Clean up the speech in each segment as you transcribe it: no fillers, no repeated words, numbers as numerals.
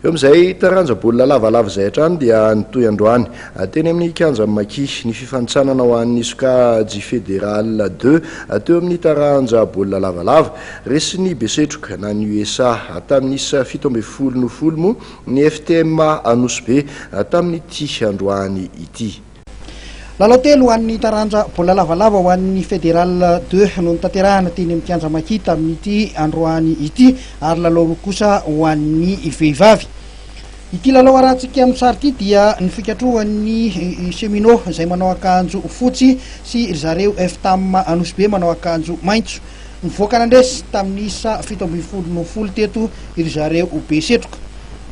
eo amin'izay taranja baolina lavalava izay hatrany dia nitoy androany teny amin'ny kianja Maki ny fifanitsanana ho an'ny sokajy fédéral 2 teo amin'ny taranja baolina lavalava resy ny Besetroka na ny USA tamin'isa 17 moa ny FTM Anosy Be tamin'ity androany ity. Lalao telo ho an'ny taranja baolina lavalava ho an'ny fédéral 2 no nitanterahana teny amin'ny kianja Maki tamin'ity androany ity ary lalao roa kosa ho an'ny vehivavy. Ity lalao arantsika amin'ny sary ity dia ny fikatrohan'ny Semino izay manao akanjo fotsy sy zareo FTM Anosy Be manao akanjo maitso. Nivoaka nandresy tamin'isa 17 teto iry zareo Besetroka.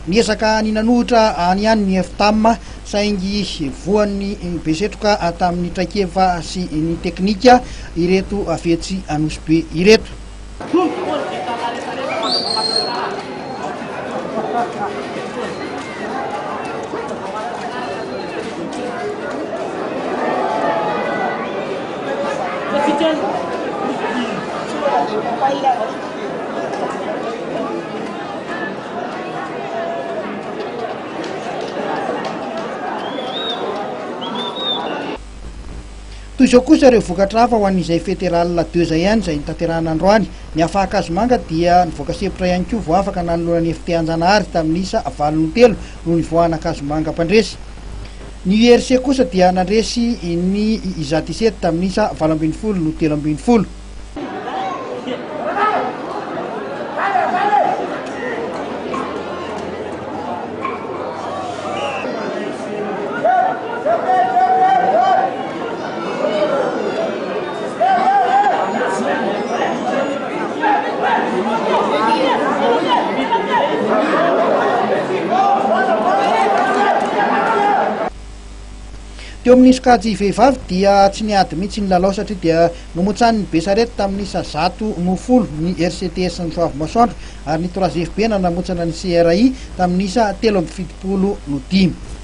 Niezaka ninanohitra any ihany ny FTM saingy voan'ny Besetroka tamin'ny traikeva sy ny teknika ireto afetsy Anosy Be ireto. Toy izao kosa ireo vokatra hafa ho an'izay fédéral 2 zay ihany izay nitanterahana androany. Ny Afakazomanga dia nivoaka sepitra ihany koa vao afaka nanolona ny FT-Anjanahary tamin'isa 23 no nivoahana Akazomanga mpandresy. Ny URC kosa dia nandresy ny IZA17 tamin'isa 12 no 13. Teo amin'ny sokajy vehivavy dia tsy niady mihitsy ny lalao satria dia nomotsany ny Besarety tamin'isa 110 ny RCTS ny Soavimasoandro ary ny 3FB namotsana ny CRI tamin'isa 7 no 5.